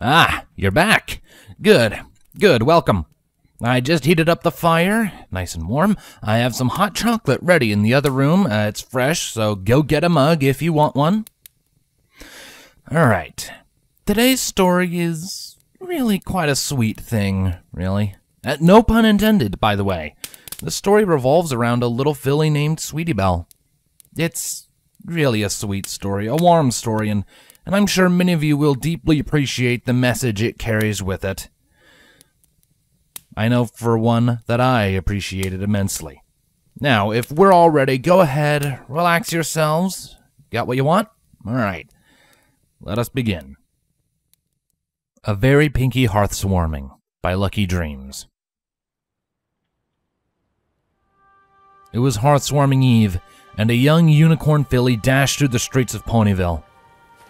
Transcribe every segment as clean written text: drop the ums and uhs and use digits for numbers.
Ah, you're back. Good, welcome. I just heated up the fire, nice and warm. I have some hot chocolate ready in the other room. It's fresh, so go get a mug if you want one. All right. Today's story is really quite a sweet thing, really. No pun intended, by the way. The story revolves around a little filly named Sweetie Belle. It's really a sweet story, a warm story, and I'm sure many of you will deeply appreciate the message it carries with it. I know, for one, that I appreciate it immensely. Now, if we're all ready, go ahead, relax yourselves. Got what you want? All right, let us begin. A Very Pinkie Hearthswarming by Lucky Dreams. It was Hearthswarming Eve, and a young unicorn filly dashed through the streets of Ponyville.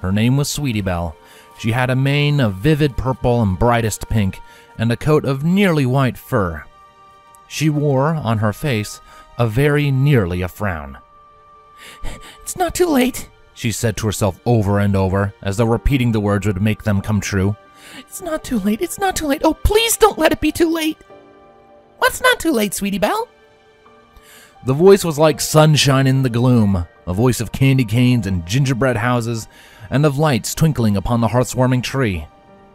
Her name was Sweetie Belle. She had a mane of vivid purple and brightest pink, and a coat of nearly white fur. She wore, on her face, a very nearly a frown. "It's not too late," she said to herself over and over, as though repeating the words would make them come true. "It's not too late, it's not too late. Oh, please don't let it be too late." "What's not too late, Sweetie Belle?" The voice was like sunshine in the gloom, a voice of candy canes and gingerbread houses, and of lights twinkling upon the hearthwarming tree.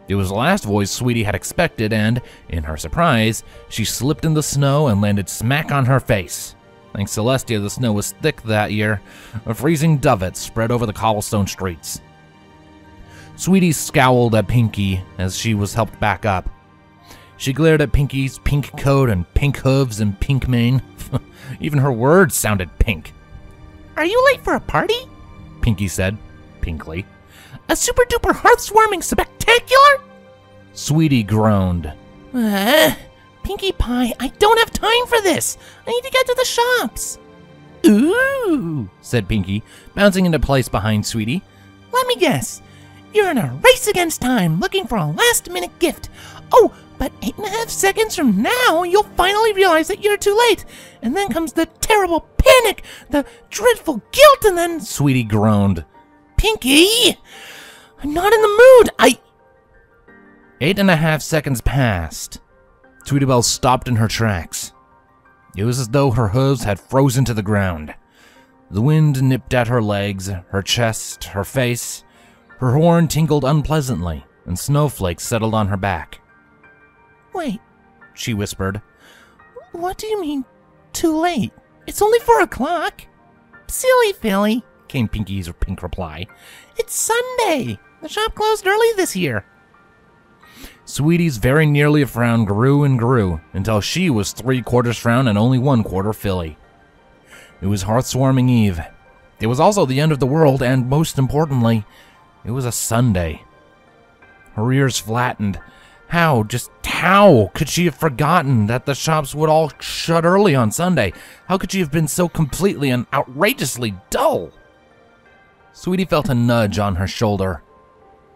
It was the last voice Sweetie had expected, and, in her surprise, she slipped in the snow and landed smack on her face. Thanks Celestia, the snow was thick that year. A freezing dovet spread over the cobblestone streets. Sweetie scowled at Pinkie as she was helped back up. She glared at Pinkie's pink coat and pink hooves and pink mane. Even her words sounded pink. "Are you late for a party?" Pinkie said, pinkly. "A super-duper hearthswarming spectacular?" Sweetie groaned. Pinkie Pie, I don't have time for this. I need to get to the shops." "Ooh," said Pinkie, bouncing into place behind Sweetie. "Let me guess. You're in a race against time, looking for a last-minute gift. Oh, but 8.5 seconds from now, you'll finally realize that you're too late. And then comes the terrible panic, the dreadful guilt, and then—" Sweetie groaned. "Pinkie, I'm not in the mood. 8.5 seconds passed. Sweetie Belle stopped in her tracks. It was as though her hooves had frozen to the ground. The wind nipped at her legs, her chest, her face. Her horn tingled unpleasantly, and snowflakes settled on her back. "Wait," she whispered. "What do you mean, too late? It's only 4 o'clock. "Silly filly," came Pinkie's pink reply. "It's Sunday. The shop closed early this year." Sweetie's very nearly a frown grew and grew, until she was 3/4 frown and only 1/4 filly. It was Hearthswarming Eve. It was also the end of the world, and most importantly, it was a Sunday. Her ears flattened. Just how could she have forgotten that the shops would all shut early on Sunday? How could she have been so completely and outrageously dull? Sweetie felt a nudge on her shoulder.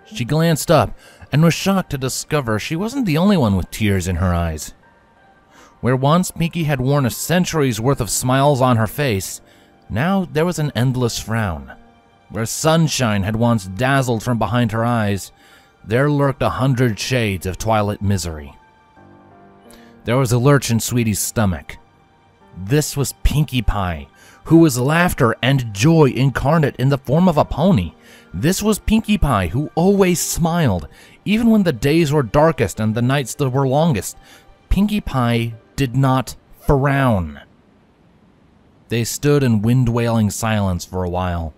She glanced up and was shocked to discover she wasn't the only one with tears in her eyes. Where once Pinkie had worn a century's worth of smiles on her face, now there was an endless frown. Where sunshine had once dazzled from behind her eyes, there lurked 100 shades of twilight misery. There was a lurch in Sweetie's stomach. This was Pinkie Pie, who was laughter and joy incarnate in the form of a pony. This was Pinkie Pie, who always smiled, even when the days were darkest and the nights that were longest. Pinkie Pie did not frown. They stood in wind-wailing silence for a while.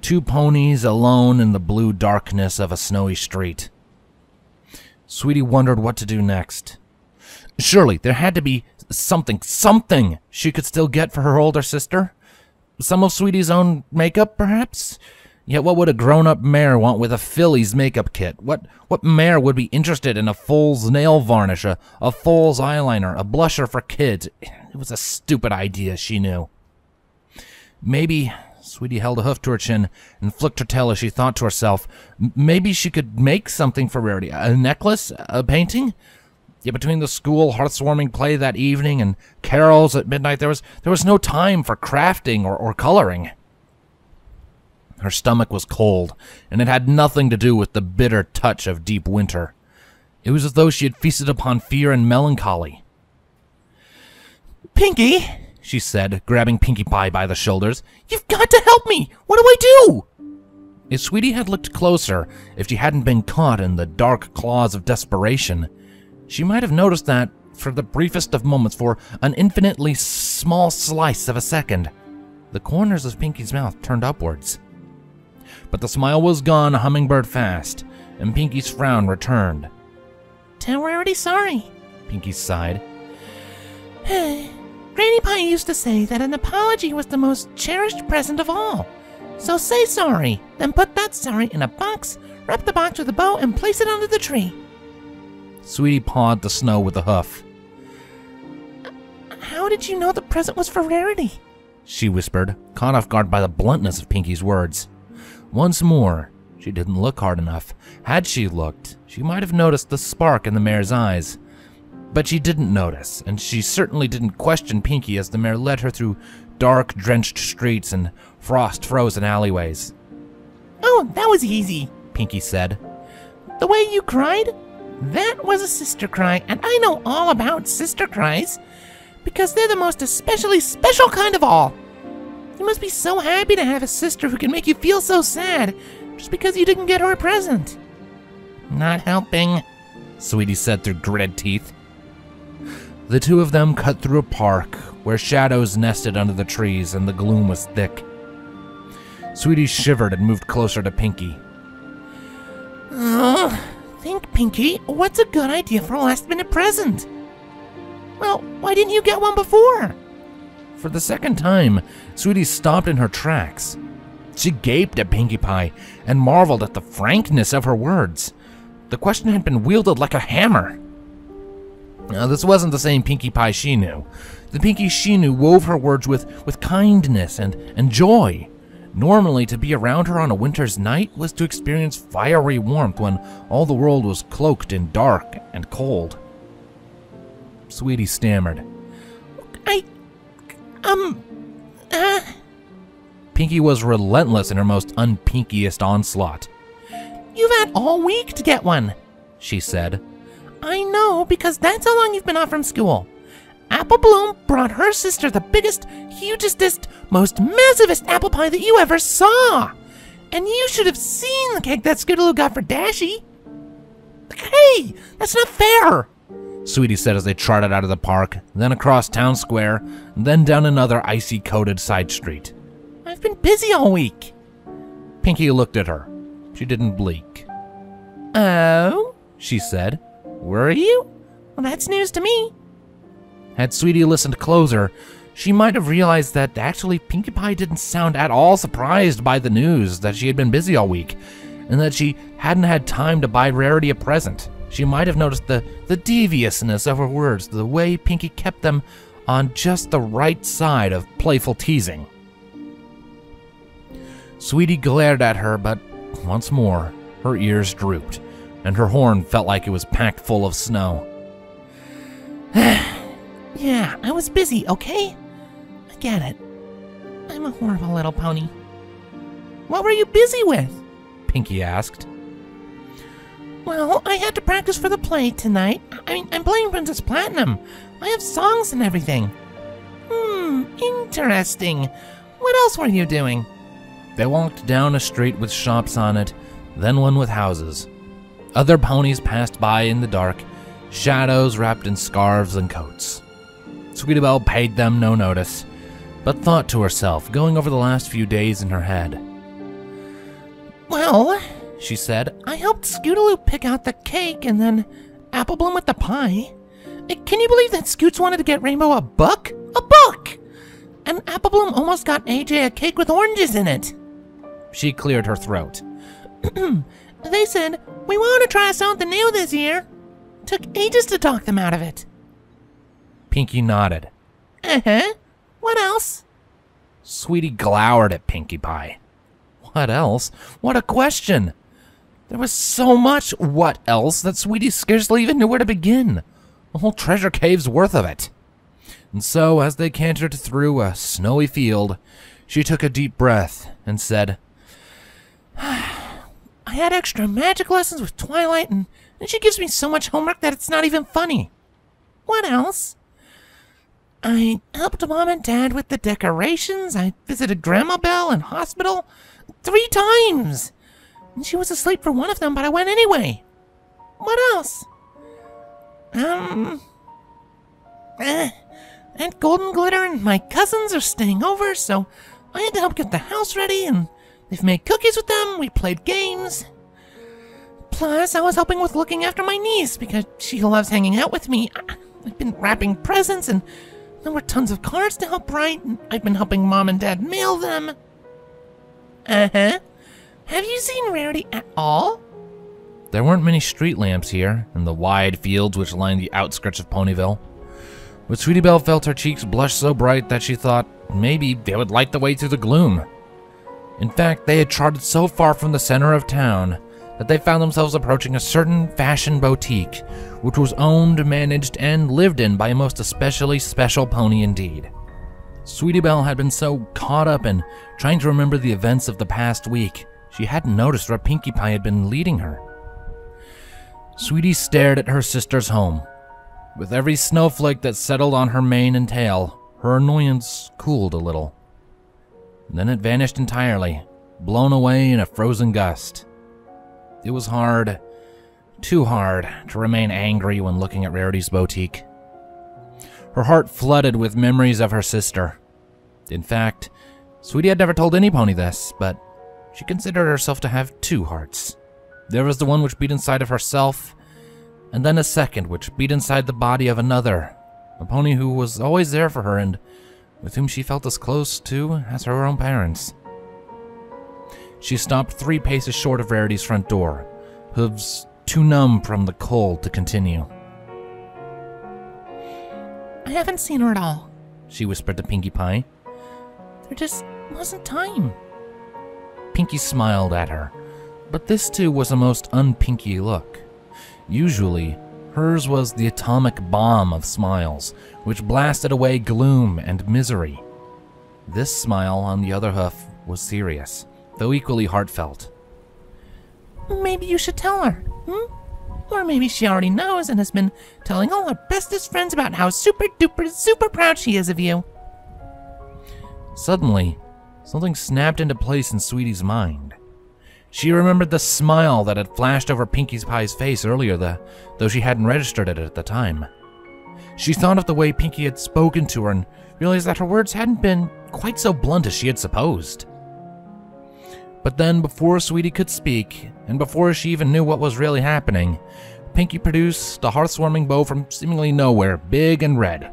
2 ponies alone in the blue darkness of a snowy street. Sweetie wondered what to do next. Surely there had to be something she could still get for her older sister? Some of Sweetie's own makeup, perhaps? Yet what would a grown-up mare want with a filly's makeup kit? What mare would be interested in a foal's nail varnish, a foal's eyeliner, a blusher for kids? It was a stupid idea, she knew. Maybe... Sweetie held a hoof to her chin and flicked her tail as she thought to herself, maybe she could make something for Rarity. A necklace? A painting? Yet between the school hearthswarming play that evening and carols at midnight, there was no time for crafting or coloring. Her stomach was cold, and it had nothing to do with the bitter touch of deep winter. It was as though she had feasted upon fear and melancholy. "Pinkie," she said, grabbing Pinkie Pie by the shoulders, "you've got to help me! What do I do?" If Sweetie had looked closer, if she hadn't been caught in the dark claws of desperation, she might have noticed that, for the briefest of moments, for an infinitely small slice of a second, the corners of Pinkie's mouth turned upwards. But the smile was gone hummingbird fast, and Pinkie's frown returned. "Tell Rarity sorry," Pinkie sighed. "Granny Pie used to say that an apology was the most cherished present of all. So say sorry, then put that sorry in a box, wrap the box with a bow, and place it under the tree." Sweetie pawed the snow with a hoof. "How did you know the present was for Rarity?" she whispered, caught off guard by the bluntness of Pinkie's words. Once more, she didn't look hard enough. Had she looked, she might have noticed the spark in the mare's eyes. But she didn't notice, and she certainly didn't question Pinkie as the mare led her through dark, drenched streets and frost-frozen alleyways. "Oh, that was easy," Pinkie said. "The way you cried? That was a sister cry, and I know all about sister cries, because they're the most especially special kind of all. You must be so happy to have a sister who can make you feel so sad, just because you didn't get her a present." "Not helping," Sweetie said through gritted teeth. The two of them cut through a park where shadows nested under the trees and the gloom was thick. Sweetie shivered and moved closer to Pinkie. "Oh, think, Pinkie, what's a good idea for a last-minute present?" "Well, why didn't you get one before?" For the second time, Sweetie stopped in her tracks. She gaped at Pinkie Pie and marveled at the frankness of her words. The question had been wielded like a hammer. Now, this wasn't the same Pinkie Pie she knew. The Pinkie she knew wove her words with kindness and joy. Normally, to be around her on a winter's night was to experience fiery warmth when all the world was cloaked in dark and cold. Sweetie stammered. Pinkie was relentless in her most unpinkiest onslaught. "You've had all week to get one," she said. "I know, because that's how long you've been off from school. Apple Bloom brought her sister the biggest, hugestest, most massivest apple pie that you ever saw. And you should have seen the cake that Skijaloo got for Dashie." "Hey, that's not fair," Sweetie said as they trotted out of the park, then across town square, then down another icy-coated side street. "I've been busy all week." Pinkie looked at her. She didn't blink. "Oh?" she said. "Were you?" "Well, that's news to me." Had Sweetie listened closer, she might have realized that actually Pinkie Pie didn't sound at all surprised by the news that she had been busy all week, and that she hadn't had time to buy Rarity a present. She might have noticed the deviousness of her words, the way Pinkie kept them on just the right side of playful teasing. Sweetie glared at her, but once more, her ears drooped, and her horn felt like it was packed full of snow. "Yeah, I was busy, okay? I get it. I'm a horrible little pony." "What were you busy with?" Pinkie asked. "Well, I had to practice for the play tonight. I'm playing Princess Platinum. I have songs and everything." Interesting. What else were you doing?" They walked down a street with shops on it, then one with houses. Other ponies passed by in the dark, shadows wrapped in scarves and coats. Sweetie Belle paid them no notice, but thought to herself, going over the last few days in her head. "Well," she said, "I helped Skijaloo pick out the cake and then Apple Bloom with the pie. Can you believe that Scoots wanted to get Rainbow a book? A book! And Apple Bloom almost got AJ a cake with oranges in it." She cleared her throat. "They said, we want to try something new this year. Took ages to talk them out of it." Pinkie nodded. "Uh-huh. What else?" Sweetie glowered at Pinkie Pie. What else? What a question! There was so much what else that Sweetie scarcely even knew where to begin. A whole treasure cave's worth of it. And so, as they cantered through a snowy field, she took a deep breath and said, I had extra magic lessons with Twilight, and she gives me so much homework that it's not even funny. What else? I helped Mom and Dad with the decorations. I visited Grandma Belle in hospital 3 times. And she was asleep for one of them, but I went anyway. What else? And Golden Glitter and my cousins are staying over, so I had to help get the house ready, and they've made cookies with them. We played games. Plus, I was helping with looking after my niece because she loves hanging out with me. I've been wrapping presents, and there were tons of cards to help write, and I've been helping Mom and Dad mail them. Uh-huh. Have you seen Rarity at all? There weren't many street lamps here in the wide fields which lined the outskirts of Ponyville. But Sweetie Belle felt her cheeks blush so bright that she thought maybe they would light the way through the gloom. In fact, they had trotted so far from the center of town that they found themselves approaching a certain fashion boutique, which was owned, managed, and lived in by a most especially special pony indeed. Sweetie Belle had been so caught up in trying to remember the events of the past week, she hadn't noticed where Pinkie Pie had been leading her. Sweetie stared at her sister's home. With every snowflake that settled on her mane and tail, her annoyance cooled a little. Then it vanished entirely, blown away in a frozen gust. It was hard, too hard, to remain angry when looking at Rarity's boutique. Her heart flooded with memories of her sister. In fact, Sweetie had never told any pony this, but she considered herself to have 2 hearts. There was the one which beat inside of herself, and then a second which beat inside the body of another, a pony who was always there for her and with whom she felt as close to as her own parents. She stopped 3 paces short of Rarity's front door, hooves too numb from the cold to continue. I haven't seen her at all, she whispered to Pinkie Pie. There just wasn't time. Pinkie smiled at her, but this too was a most un-Pinkie look. Usually, hers was the atomic bomb of smiles, which blasted away gloom and misery. This smile, on the other hoof, was serious, though equally heartfelt. Maybe you should tell her, Or maybe she already knows and has been telling all her bestest friends about how super proud she is of you. Suddenly, something snapped into place in Sweetie's mind. She remembered the smile that had flashed over Pinkie Pie's face earlier, though she hadn't registered it at the time. She thought of the way Pinkie had spoken to her and realized that her words hadn't been quite so blunt as she had supposed. But then, before Sweetie could speak, and before she even knew what was really happening, Pinkie produced a Hearthswarming bow from seemingly nowhere, big and red.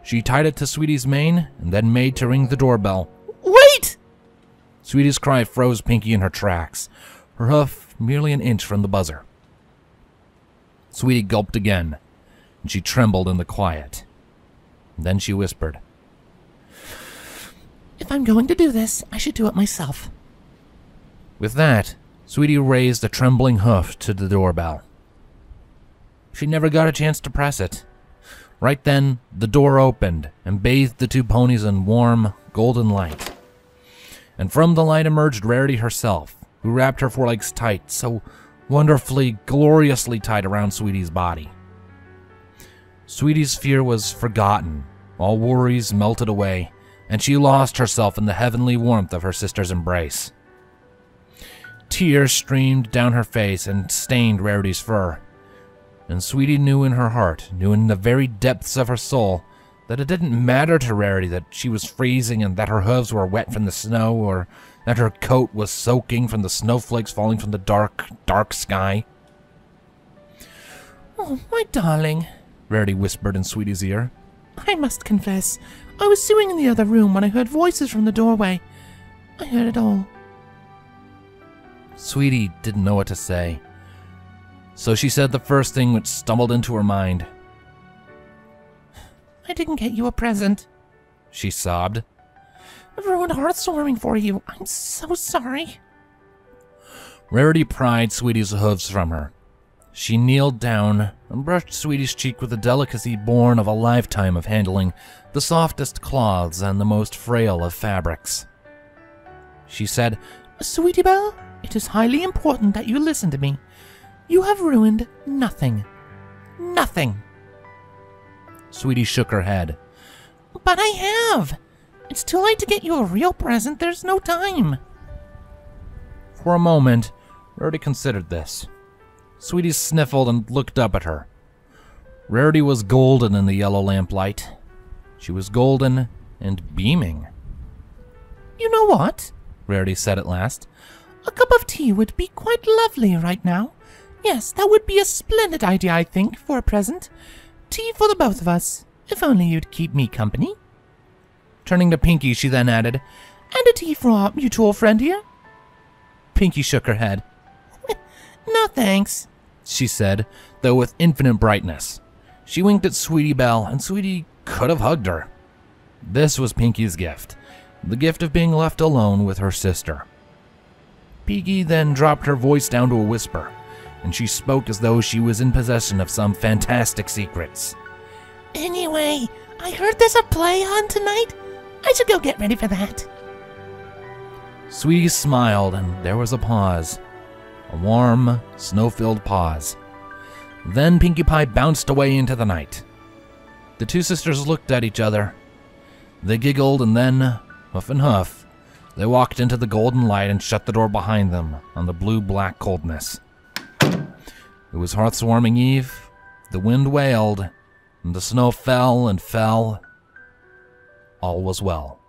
She tied it to Sweetie's mane, and then made to ring the doorbell. Wait! Sweetie's cry froze Pinkie in her tracks, her hoof merely an inch from the buzzer. Sweetie gulped again, and she trembled in the quiet. Then she whispered, If I'm going to do this, I should do it myself. With that, Sweetie raised a trembling hoof to the doorbell. She never got a chance to press it. Right then, the door opened and bathed the 2 ponies in warm, golden light. And from the light emerged Rarity herself, who wrapped her forelegs tight, so wonderfully, gloriously tight around Sweetie's body. Sweetie's fear was forgotten, all worries melted away, and she lost herself in the heavenly warmth of her sister's embrace. Tears streamed down her face and stained Rarity's fur. And Sweetie knew in her heart, knew in the very depths of her soul, that it didn't matter to Rarity that she was freezing and that her hooves were wet from the snow, or that her coat was soaking from the snowflakes falling from the dark, dark sky. Oh, my darling, Rarity whispered in Sweetie's ear. I must confess, I was sewing in the other room when I heard voices from the doorway. I heard it all. Sweetie didn't know what to say, so she said the first thing which stumbled into her mind. I didn't get you a present, she sobbed. I've ruined Hearthswarming for you. I'm so sorry. Rarity pried Sweetie's hooves from her. She kneeled down and brushed Sweetie's cheek with a delicacy born of a lifetime of handling the softest cloths and the most frail of fabrics. She said, Sweetie Belle, It is highly important that you listen to me. You have ruined nothing. Nothing. Sweetie shook her head. But I have. It's too late to get you a real present. There's no time. For a moment, Rarity considered this. Sweetie sniffled and looked up at her. Rarity was golden in the yellow lamplight. She was golden and beaming. You know what? Rarity said at last. A cup of tea would be quite lovely right now. Yes, that would be a splendid idea, I think, for a present. Tea for the both of us, if only you'd keep me company. Turning to Pinkie, she then added, And a tea for our mutual friend here? Pinkie shook her head. No thanks, she said, though with infinite brightness. She winked at Sweetie Belle, and Sweetie could have hugged her. This was Pinkie's gift, the gift of being left alone with her sister. Pinkie then dropped her voice down to a whisper, and she spoke as though she was in possession of some fantastic secrets. Anyway, I heard there's a play on tonight. I should go get ready for that. Sweetie smiled, and there was a pause. A warm, snow-filled pause. Then Pinkie Pie bounced away into the night. The two sisters looked at each other. They giggled, and then, huff and huff, they walked into the golden light and shut the door behind them on the blue-black coldness. It was Hearthswarming Eve. The wind wailed, and the snow fell and fell. All was well.